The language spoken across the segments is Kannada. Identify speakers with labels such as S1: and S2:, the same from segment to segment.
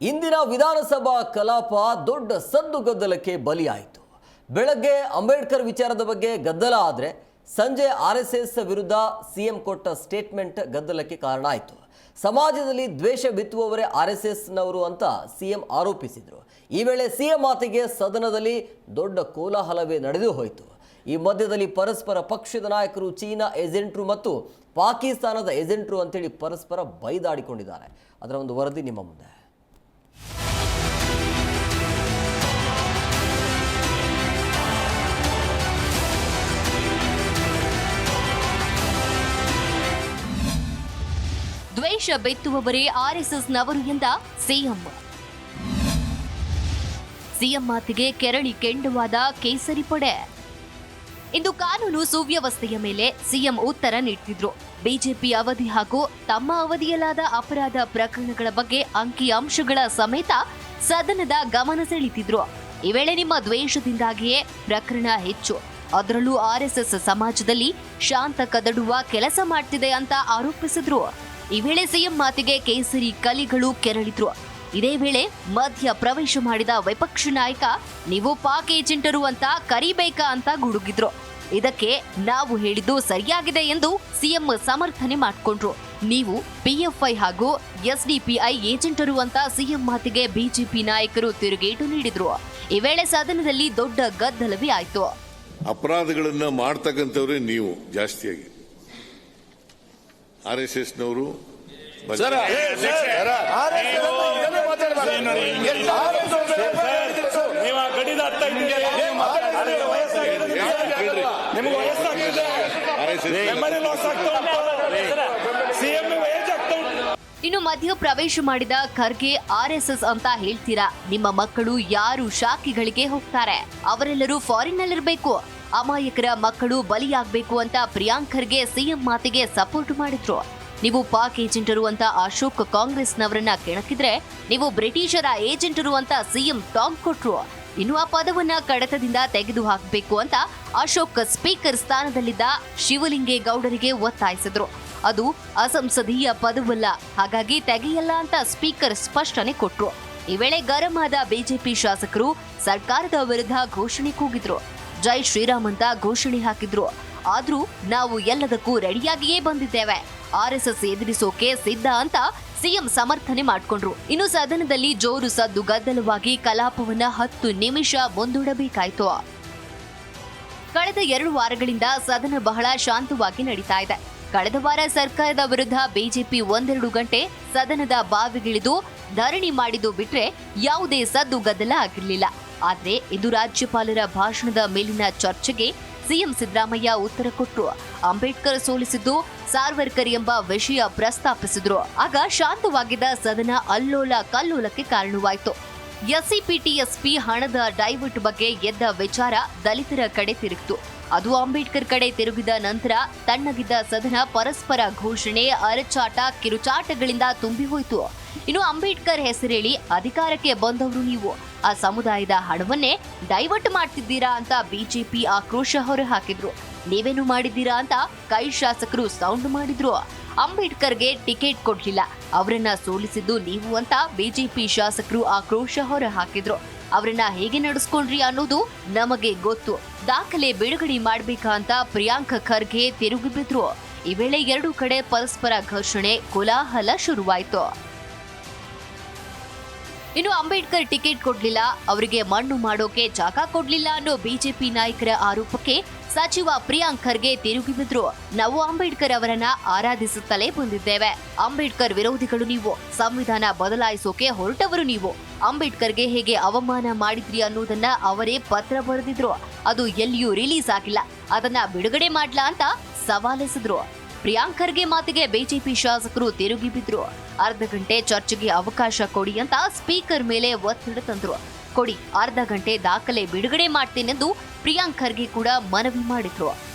S1: ಇಂದಿನ ವಿಧಾನಸಭಾ ಕಲಾಪ ದೊಡ್ಡ ಸದ್ದುಗದ್ದಲಕ್ಕೆ ಬಲಿಯಾಯಿತು. ಬೆಳಗ್ಗೆ ಅಂಬೇಡ್ಕರ್ ವಿಚಾರದ ಬಗ್ಗೆ ಗದ್ದಲ ಆದರೆ ಸಂಜೆ ಆರ್ಎಸ್ಎಸ್ ವಿರುದ್ಧ ಸಿಎಂ ಕೊಟ್ಟ ಸ್ಟೇಟ್ಮೆಂಟ್ ಗದ್ದಲಕ್ಕೆ ಕಾರಣ ಆಯಿತು. ಸಮಾಜದಲ್ಲಿ ದ್ವೇಷ ಬಿತ್ತುವವರೇ ಆರ್ಎಸ್ಎಸ್ನವರು ಅಂತ ಸಿಎಂ ಆರೋಪಿಸಿದರು. ಈ ವೇಳೆ ಸಿಎಂ ಮಾತಿಗೆ ಸದನದಲ್ಲಿ ದೊಡ್ಡ ಕೋಲಾಹಲವೇ ನಡೆದು ಹೋಯಿತು. ಈ ಮಧ್ಯದಲ್ಲಿ ಪರಸ್ಪರ ಪಕ್ಷದ ನಾಯಕರು ಚೀನಾ ಏಜೆಂಟ್ರು ಮತ್ತು ಪಾಕಿಸ್ತಾನದ ಏಜೆಂಟ್ರು ಅಂತೇಳಿ ಪರಸ್ಪರ ಬೈದಾಡಿಕೊಂಡಿದ್ದಾರೆ. ಅದರ ಒಂದು ವರದಿ ನಿಮ್ಮ ಮುಂದೆ.
S2: ದ್ವೇಷ ಬೆತ್ತುವವರೇ ಆರ್ಎಸ್ಎಸ್ನವರು ಎಂದ ಸಿಎಂ. ಸಿಎಂ ಮಾತಿಗೆ ಕೆರಳಿ ಕೆಂಡವಾದ ಕೇಸರಿ ಪಡೆ. ಇಂದು ಕಾನೂನು ಸುವ್ಯವಸ್ಥೆಯ ಮೇಲೆ ಸಿಎಂ ಉತ್ತರ ನೀಡುತ್ತಿದ್ರು. ಬಿಜೆಪಿ ಅವಧಿ ಹಾಗೂ ತಮ್ಮ ಅವಧಿಯಲ್ಲಾದ ಅಪರಾಧ ಪ್ರಕರಣಗಳ ಬಗ್ಗೆ ಅಂಕಿಅಂಶಗಳ ಸಮೇತ ಸದನದ ಗಮನ ಸೆಳೀತಿದ್ರು. ಈ ವೇಳೆ ನಿಮ್ಮ ದ್ವೇಷದಿಂದಾಗಿಯೇ ಪ್ರಕರಣ ಹೆಚ್ಚು, ಅದರಲ್ಲೂ ಆರ್ಎಸ್ಎಸ್ ಸಮಾಜದಲ್ಲಿ ಶಾಂತ ಕದಡುವ ಕೆಲಸ ಮಾಡ್ತಿದೆ ಅಂತ ಆರೋಪಿಸಿದ್ರು. ಈ ವೇಳೆ ಸಿಎಂ ಮಾತಿಗೆ ಕೇಸರಿ ಕಲಿಗಳು ಕೆರಳಿದ್ರು. ಇದೇ ವೇಳೆ ಮಧ್ಯ ಪ್ರವೇಶ ಮಾಡಿದ ವಿಪಕ್ಷ ನಾಯಕ ನೀವು ಪಾಕ್ ಏಜೆಂಟರು ಅಂತ ಕರಿಬೇಕಾ ಅಂತ ಗುಡುಗಿದ್ರು. ಇದಕ್ಕೆ ನಾವು ಹೇಳಿದ್ದು ಸರಿಯಾಗಿದೆ ಎಂದು ಸಿಎಂ ಸಮರ್ಥನೆ ಮಾಡಿಕೊಂಡ್ರು. ನೀವು ಪಿಎಫ್ಐ ಹಾಗೂ ಎಸ್ಡಿಪಿಐ ಏಜೆಂಟರು ಅಂತ ಸಿಎಂ ಮಾತಿಗೆ ಬಿಜೆಪಿ ನಾಯಕರು ತಿರುಗೇಟು ನೀಡಿದ್ರು. ಈ ವೇಳೆ ಸದನದಲ್ಲಿ ದೊಡ್ಡ ಗದ್ದಲವೇ ಆಯ್ತು.
S3: ಅಪರಾಧಗಳನ್ನ ಮಾಡ್ತಕ್ಕಂಥವ್ರೆ ನೀವು ಜಾಸ್ತಿಯಾಗಿ ಆರ್ಎಸ್ಎಸ್ನವರು
S2: ಇನ್ನು ಮಧ್ಯ ಪ್ರವೇಶ ಮಾಡಿದ ಖರ್ಗೆ ಆರ್ಎಸ್ಎಸ್ ಅಂತ ಹೇಳ್ತೀರಾ? ನಿಮ್ಮ ಮಕ್ಕಳು ಯಾರು ಶಾಖೆಗಳಿಗೆ ಹೋಗ್ತಾರೆ? ಅವರೆಲ್ಲರೂ ಫಾರಿನ್ನಲ್ಲಿರಬೇಕು. ಅಮಾಯಕರ ಮಕ್ಕಳು ಬಲಿಯಾಗಬೇಕು ಅಂತ ಪ್ರಿಯಾಂಕ್ ಖರ್ಗೆ ಸಿಎಂ ಮಾತಿಗೆ ಸಪೋರ್ಟ್ ಮಾಡಿದ್ರು. ನೀವು ಪಾಕ್ ಏಜೆಂಟರು ಅಂತ ಅಶೋಕ್ ಕಾಂಗ್ರೆಸ್ನವರನ್ನ ಕೆಣಕಿದ್ರೆ, ನೀವು ಬ್ರಿಟಿಷರ ಏಜೆಂಟರು ಅಂತ ಸಿಎಂ ಟಾಂಗ್ ಕೊಟ್ರು. ಇನ್ನು ಆ ಪದವನ್ನ ಕಡತದಿಂದ ತೆಗೆದು ಹಾಕಬೇಕು ಅಂತ ಅಶೋಕ್ ಸ್ಪೀಕರ್ ಸ್ಥಾನದಲ್ಲಿದ್ದ ಶಿವಲಿಂಗೇಗೌಡರಿಗೆ ಒತ್ತಾಯಿಸಿದ್ರು. ಅದು ಅಸಂಸದೀಯ ಪದವಲ್ಲ, ಹಾಗಾಗಿ ತೆಗೆಯಲ್ಲ ಅಂತ ಸ್ಪೀಕರ್ ಸ್ಪಷ್ಟನೆ ಕೊಟ್ರು. ಈ ವೇಳೆ ಗರಂ ಆದ ಬಿಜೆಪಿ ಶಾಸಕರು ಸರ್ಕಾರದ ವಿರುದ್ಧ ಘೋಷಣೆ ಕೂಗಿದ್ರು. ಜೈ ಶ್ರೀರಾಮ್ ಅಂತ ಘೋಷಣೆ ಹಾಕಿದ್ರು. ಆದ್ರೂ ನಾವು ಎಲ್ಲದಕ್ಕೂ ರೆಡಿಯಾಗಿಯೇ ಬಂದಿದ್ದೇವೆ, ಆರ್ಎಸ್ಎಸ್ ಎದುರಿಸೋಕೆ ಸಿದ್ಧ ಅಂತ ಸಿಎಂ ಸಮರ್ಥನೆ ಮಾಡಿಕೊಂಡ್ರು. ಇನ್ನು ಸದನದಲ್ಲಿ ಜೋರು ಸದ್ದು ಗದ್ದಲವಾಗಿ ಕಲಾಪವನ್ನ 10 ನಿಮಿಷ ಮುಂದೂಡಬೇಕಾಯಿತು. ಕಳೆದ 2 ವಾರಗಳಿಂದ ಸದನ ಬಹಳ ಶಾಂತವಾಗಿ ನಡೀತಾ ಇದೆ. ಕಳೆದ ವಾರ ಸರ್ಕಾರದ ವಿರುದ್ಧ ಬಿಜೆಪಿ 1-2 ಗಂಟೆ ಸದನದ ಬಾವಿಗಿಳಿದು ಧರಣಿ ಮಾಡಿದ್ದು ಬಿಟ್ರೆ ಯಾವುದೇ ಸದ್ದು ಗದ್ದಲ ಆಗಿರಲಿಲ್ಲ. ಆದ್ರೆ ಇದು ರಾಜ್ಯಪಾಲರ ಭಾಷಣದ ಮೇಲಿನ ಚರ್ಚೆಗೆ ಸಿಎಂ ಸಿದ್ದರಾಮಯ್ಯ ಉತ್ತರ ಕೊಟ್ಟರು. ಅಂಬೇಡ್ಕರ್ ಸೋಲಿಸಿದ್ದು ಸಾರ್ವರ್ಕರ್ ಎಂಬ ವಿಷಯ ಪ್ರಸ್ತಾಪಿಸಿದ್ರು. ಆಗ ಶಾಂತವಾಗಿದ್ದ ಸದನ ಅಲ್ಲೋಲ ಕಲ್ಲೋಲಕ್ಕೆ ಕಾರಣವಾಯಿತು. ಎಸ್ಸಿಪಿಟಿಎಸ್ಪಿ ಹಣದ ಡೈವರ್ಟ್ ಬಗ್ಗೆ ಎದ್ದ ವಿಚಾರ ದಲಿತರ ಕಡೆ ತಿರುಗಿತು. ಅದು ಅಂಬೇಡ್ಕರ್ ಕಡೆ ತಿರುಗಿದ ನಂತರ ತಣ್ಣಗಿದ್ದ ಸದನ ಪರಸ್ಪರ ಘೋಷಣೆ, ಅರಚಾಟ, ಕಿರುಚಾಟಗಳಿಂದ ತುಂಬಿ ಹೋಯಿತು. ಇನ್ನು ಅಂಬೇಡ್ಕರ್ ಹೆಸರೇಳಿ ಅಧಿಕಾರಕ್ಕೆ ಬಂದವರು ನೀವು, ಆ ಸಮುದಾಯದ ಹಣವನ್ನೇ ಡೈವರ್ಟ್ ಮಾಡ್ತಿದ್ದೀರಾ ಅಂತ ಬಿಜೆಪಿ ಆಕ್ರೋಶ ಹೊರಹಾಕಿದ್ರು. ನೀವೇನು ಮಾಡಿದ್ದೀರಾ ಅಂತ ಕೈ ಶಾಸಕರು ಸೌಂಡ್ ಮಾಡಿದ್ರು. ಅಂಬೇಡ್ಕರ್ಗೆ ಟಿಕೆಟ್ ಕೊಡ್ಲಿಲ್ಲ, ಅವರನ್ನ ಸೋಲಿಸಿದ್ದು ನೀವು ಅಂತ ಬಿಜೆಪಿ ಶಾಸಕರು ಆಕ್ರೋಶ ಹೊರಹಾಕಿದ್ರು. ಅವರನ್ನ ಹೇಗೆ ನಡೆಸ್ಕೊಂಡ್ರಿ ಅನ್ನೋದು ನಮಗೆ ಗೊತ್ತು, ದಾಖಲೆ ಬಿಡುಗಡೆ ಮಾಡ್ಬೇಕಾ ಅಂತ ಪ್ರಿಯಾಂಕ್ ಖರ್ಗೆ ತಿರುಗಿ ಬಿದ್ರು. ಈ ವೇಳೆ 2 ಕಡೆ ಪರಸ್ಪರ ಘರ್ಷಣೆ, ಕೋಲಾಹಲ ಶುರುವಾಯಿತು. ಇನ್ನು ಅಂಬೇಡ್ಕರ್ ಟಿಕೆಟ್ ಕೊಡ್ಲಿಲ್ಲ, ಅವರಿಗೆ ಮಣ್ಣು ಮಾಡೋಕೆ ಜಾಗ ಕೊಡ್ಲಿಲ್ಲ ಅನ್ನೋ ಬಿಜೆಪಿ ನಾಯಕರ ಆರೋಪಕ್ಕೆ ಸಚಿವ ಪ್ರಿಯಾಂಕ್ ಖರ್ಗೆ ತಿರುಗಿ ಬಿದ್ರು. ನಾವು ಅಂಬೇಡ್ಕರ್ ಅವರನ್ನ ಆರಾಧಿಸುತ್ತಲೇ ಬಂದಿದ್ದೇವೆ. ಅಂಬೇಡ್ಕರ್ ವಿರೋಧಿಗಳು ನೀವು, ಸಂವಿಧಾನ ಬದಲಾಯಿಸೋಕೆ ಹೊರಟವರು ನೀವು. ಅಂಬೇಡ್ಕರ್ಗೆ ಹೇಗೆ ಅವಮಾನ ಮಾಡಿದ್ರಿ ಅನ್ನೋದನ್ನ ಅವರೇ ಪತ್ರ ಬರೆದಿದ್ರು. ಅದು ಎಲ್ಲಿಯೂ ರಿಲೀಸ್ ಆಗಿಲ್ಲ, ಅದನ್ನ ಬಿಡುಗಡೆ ಮಾಡ್ಲಾ ಅಂತ ಸವಾಲೆಸೆದ್ರು. ಪ್ರಿಯಾಂಕ್ ಖರ್ಗೆ ಮಾತಿಗೆ ಬಿಜೆಪಿ ಶಾಸಕರು ತಿರುಗಿ ಬಿದ್ರು. ಅರ್ಧ ಗಂಟೆ ಚರ್ಚೆಗೆ ಅವಕಾಶ ಕೊಡಿ ಅಂತ ಸ್ಪೀಕರ್ ಮೇಲೆ ಒತ್ತಡ ತಂದ್ರು. ಕೊಡಿ, ಅರ್ಧ ಗಂಟೆ ದಾಖಲೆ ಬಿಡುಗಡೆ ಮಾಡ್ತೇನೆಂದು ಪ್ರಿಯಾಂಕ್ ಖರ್ಗೆ ಕೂಡ ಮನವಿ ಮಾಡಿದ್ರು.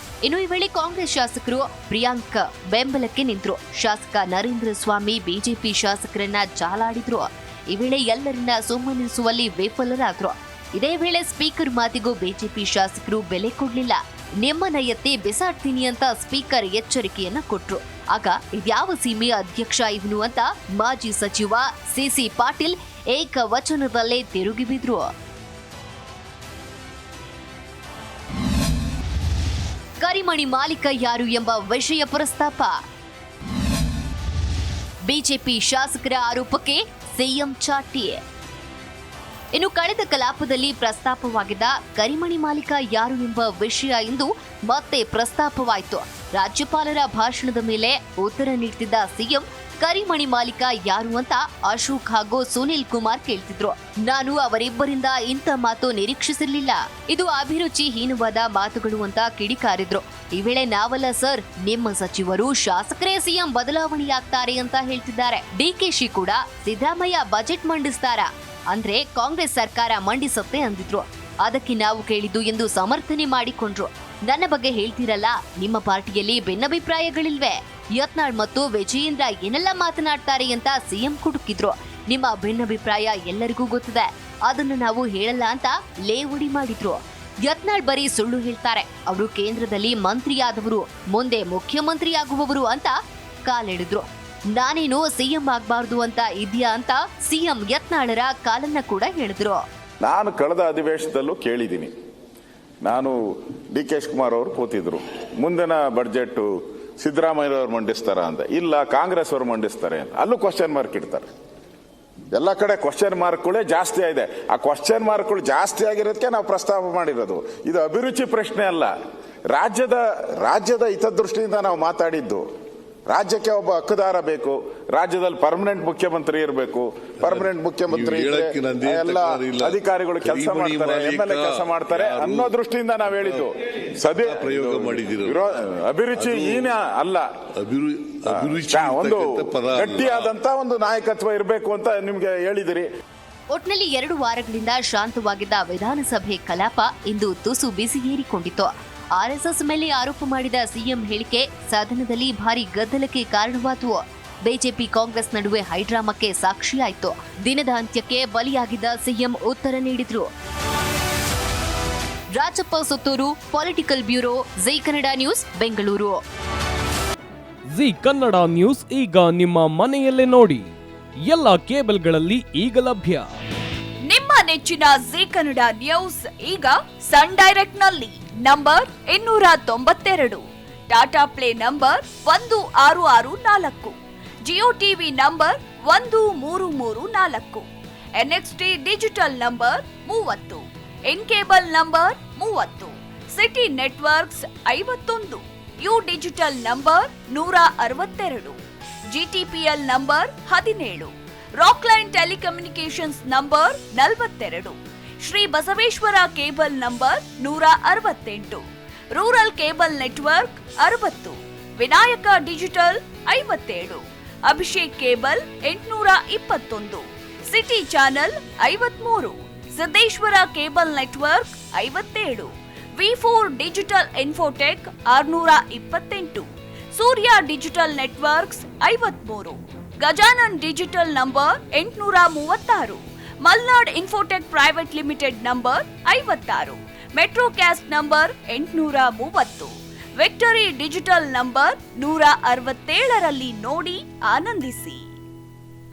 S2: ಇನ್ನು ಈ ವೇಳೆ ಕಾಂಗ್ರೆಸ್ ಶಾಸಕರು ಪ್ರಿಯಾಂಕ್ ಬೆಂಬಲಕ್ಕೆ ನಿಂತರು. ಶಾಸಕ ನರೇಂದ್ರ ಸ್ವಾಮಿ ಬಿಜೆಪಿ ಶಾಸಕರನ್ನ ಜಾಲಾಡಿದ್ರು. ಈ ವೇಳೆ ಎಲ್ಲರನ್ನ ಸುಮ್ಮನಿಸುವಲ್ಲಿ ವಿಫಲರಾದ್ರು. ಇದೇ ವೇಳೆ ಸ್ಪೀಕರ್ ಮಾತಿಗೂ ಬಿಜೆಪಿ ಶಾಸಕರು ಬೆಲೆ ಕೊಡ್ಲಿಲ್ಲ. ನಿಮ್ಮನ್ನ ಎತ್ತಿ ಬಿಸಾಡ್ತೀನಿ ಅಂತ ಸ್ಪೀಕರ್ ಎಚ್ಚರಿಕೆಯನ್ನ ಕೊಟ್ರು. ಆಗ ಇದ್ಯಾವ ಸೀಮೆಯ ಅಧ್ಯಕ್ಷ ಇವನು ಅಂತ ಮಾಜಿ ಸಚಿವ ಸಿಸಿ ಪಾಟೀಲ್ ಏಕವಚನದಲ್ಲೇ ತಿರುಗಿ ಬಿದ್ರು. ಕರಿಮಣಿ ಮಾಲೀಕ ಯಾರು ಎಂಬ ವಿಷಯ ಪ್ರಸ್ತಾಪ. ಬಿಜೆಪಿ ಶಾಸಕರ ಆರೋಪಕ್ಕೆ ಸಿಎಂ ಚಾಟಿ. ಇನ್ನು ಕಳೆದ ಕಲಾಪದಲ್ಲಿ ಪ್ರಸ್ತಾಪವಾಗಿದ್ದ ಕರಿಮಣಿ ಮಾಲೀಕ ಯಾರು ಎಂಬ ವಿಷಯ ಇಂದು ಮತ್ತೆ ಪ್ರಸ್ತಾಪವಾಯಿತು. ರಾಜ್ಯಪಾಲರ ಭಾಷಣದ ಮೇಲೆ ಉತ್ತರ ನೀಡುತ್ತಿದ್ದ ಸಿಎಂ ಕರಿಮಣಿ ಮಾಲೀಕ ಯಾರು ಅಂತ ಅಶೋಕ್ ಹಾಗೂ ಸುನಿಲ್ ಕುಮಾರ್ ಕೇಳ್ತಿದ್ರು. ನಾನು ಅವರಿಬ್ಬರಿಂದ ಇಂಥ ಮಾತು ನಿರೀಕ್ಷಿಸಿರ್ಲಿಲ್ಲ. ಇದು ಅಭಿರುಚಿ ಹೀನವಾದ ಮಾತುಗಳು ಅಂತ ಕಿಡಿಕಾರಿದ್ರು. ಈ ವೇಳೆ ನಾವಲ್ಲ ಸರ್, ನಿಮ್ಮ ಸಚಿವರು ಶಾಸಕರೇ ಸಿಎಂ ಬದಲಾವಣೆಯಾಗ್ತಾರೆ ಅಂತ ಹೇಳ್ತಿದ್ದಾರೆ. ಡಿಕೆಶಿ ಕೂಡ ಸಿದ್ದರಾಮಯ್ಯ ಬಜೆಟ್ ಮಂಡಿಸ್ತಾರಾ ಅಂದ್ರೆ ಕಾಂಗ್ರೆಸ್ ಸರ್ಕಾರ ಮಂಡಿಸುತ್ತೆ ಅಂದಿದ್ರು. ಅದಕ್ಕೆ ನಾವು ಕೇಳಿದ್ದು ಎಂದು ಸಮರ್ಥನೆ ಮಾಡಿಕೊಂಡ್ರು. ನನ್ನ ಬಗ್ಗೆ ಹೇಳ್ತಿರಲ್ಲ, ನಿಮ್ಮ ಪಾರ್ಟಿಯಲ್ಲಿ ಭಿನ್ನಾಭಿಪ್ರಾಯಗಳಿಲ್ವೇ? ಯತ್ನಾಳ್ ಮತ್ತು ವಿಜಯೇಂದ್ರ ಏನೆಲ್ಲ ಮಾತನಾಡ್ತಾರೆ ಅಂತ ಸಿಎಂ ಕುಟುಕಿದ್ರು. ನಿಮ್ಮ ಭಿನ್ನಾಭಿಪ್ರಾಯ ಎಲ್ಲರಿಗೂ ಗೊತ್ತಿದೆ, ಅದನ್ನು ನಾವು ಹೇಳಲ್ಲ ಅಂತ ಲೇವಡಿ ಮಾಡಿದ್ರು. ಯತ್ನಾಳ್ ಬರೀ ಸುಳ್ಳು ಹೇಳ್ತಾರೆ, ಅವರು ಕೇಂದ್ರದಲ್ಲಿ ಮಂತ್ರಿಯಾದವರು, ಮುಂದೆ ಮುಖ್ಯಮಂತ್ರಿ ಆಗುವವರು ಅಂತ ಕಾಲೆಳೆದ್ರು. ನಾನೇನು ಸಿಎಂ ಆಗ್ಬಾರ್ದು ಅಂತ ಇದೆಯಾ ಅಂತ ಸಿಎಂ ಯತ್ನಾಳರ ಕಾಲನ್ನ ಕೂಡ ಹೇಳಿದ್ರು.
S4: ನಾನು ಕಳೆದ ಅಧಿವೇಶನದಲ್ಲೂ ಕೇಳಿದ್ದೀನಿ. ನಾನು ಡಿ ಕೆ ಶಿವಕುಮಾರ್ ಅವರು ಕೂತಿದ್ರು, ಮುಂದಿನ ಬಡ್ಜೆಟ್ ಸಿದ್ದರಾಮಯ್ಯ ಅವರು ಮಂಡಿಸ್ತಾರ ಅಂತ. ಇಲ್ಲ, ಕಾಂಗ್ರೆಸ್ ಅವರು ಮಂಡಿಸ್ತಾರೆ ಅಂತ. ಅಲ್ಲೂ ಕ್ವಶನ್ ಮಾರ್ಕ್ ಇಡ್ತಾರೆ. ಎಲ್ಲ ಕಡೆ ಕ್ವಶನ್ ಮಾರ್ಕ್ಗಳೇ ಜಾಸ್ತಿ ಆಗಿದೆ. ಆ ಕ್ವಶನ್ ಮಾರ್ಕ್ಗಳು ಜಾಸ್ತಿ ಆಗಿರೋದಕ್ಕೆ ನಾವು ಪ್ರಸ್ತಾಪ ಮಾಡಿರೋದು. ಇದು ಅಭಿರುಚಿ ಪ್ರಶ್ನೆ ಅಲ್ಲ, ರಾಜ್ಯದ ಹಿತದೃಷ್ಟಿಯಿಂದ ನಾವು ಮಾತಾಡಿದ್ದು. ರಾಜ್ಯಕ್ಕೆ ಒಬ್ಬ ಹಕ್ಕುದಾರ ಬೇಕು, ರಾಜ್ಯದಲ್ಲಿ ಪರ್ಮನೆಂಟ್ ಮುಖ್ಯಮಂತ್ರಿ ಇರಬೇಕು. ಪರ್ಮನೆಂಟ್ ಮುಖ್ಯಮಂತ್ರಿ ಎಲ್ಲ ಅಧಿಕಾರಿಗಳು ಕೆಲಸ ಮಾಡ್ತಾರೆ, MLA ಕೆಲಸ ಮಾಡ್ತಾರೆ ಅನ್ನೋ ದೃಷ್ಟಿಯಿಂದ ನಾವು ಹೇಳಿದ್ದು.
S3: ಪ್ರಯೋಗ ಮಾಡಿದಿರೋ
S4: ಅಭಿರುಚಿ ಹೀನ ಅಲ್ಲ, ಒಂದು ಗಟ್ಟಿಯಾದಂತ ಒಂದು ನಾಯಕತ್ವ ಇರಬೇಕು ಅಂತ ನಿಮ್ಗೆ ಹೇಳಿದಿರಿ.
S2: ಒಟ್ನಲ್ಲಿ 2 ವಾರಗಳಿಂದ ಶಾಂತವಾಗಿದ್ದ ವಿಧಾನಸಭೆ ಕಲಾಪ ಇಂದು ತುಸು ಬಿಸಿಯೇರಿಕೊಂಡಿತು. ಆರ್ಎಸ್ಎಸ್ ಮೇಲೆ ಆರೋಪ ಮಾಡಿದ ಸಿಎಂ ಹೇಳಿಕೆ ಸದನದಲ್ಲಿ ಭಾರಿ ಗದ್ದಲಕ್ಕೆ ಕಾರಣವಾದವು. ಬಿಜೆಪಿ ಕಾಂಗ್ರೆಸ್ ನಡುವೆ ಹೈಡ್ರಾಮಕ್ಕೆ ಸಾಕ್ಷಿಯಾಯಿತು. ದಿನದ ಅಂತ್ಯಕ್ಕೆ ಬಲಿಯಾಗಿದ್ದ ಸಿಎಂ ಉತ್ತರ ನೀಡಿದ್ರು. Rajappa Suttur, political bureau, G Kannada news, Bengaluru.
S5: G Kannada news ಈಗ ನಿಮ್ಮ ಮನೆಯಲ್ಲೇ ನೋಡಿ. ಎಲ್ಲ ಕೇಬಲ್ಗಳಲ್ಲಿ ಈಗ ಲಭ್ಯ.
S6: ನಿಮ್ಮ ನೆಚ್ಚಿನ ಜಿ ಕನ್ನಡ ನ್ಯೂಸ್ ಈಗ ಸನ್ ಡೈರೆಕ್ಟ್ ನಲ್ಲಿ number 292, Tata play number 1664, Jio TV number 1334, NXT digital number 30, in cable number 30, city networks 51, U digital number 162, GTPL number 17, Rockline telecommunications number 42, Shri Basaveshwara cable number 168, rural cable network 60, Vinayaka digital 57, Abhishek cable 821, city channel 53, Siddeshwara cable network 57, V4 digital Infotech 628, Surya digital networks 53, Gajanan digital number 836, Malnad Infotech private limited number 56, Metrocast number 830, victory digital number 167ರಲ್ಲಿ ನೋಡಿ ಆನಂದಿಸಿ.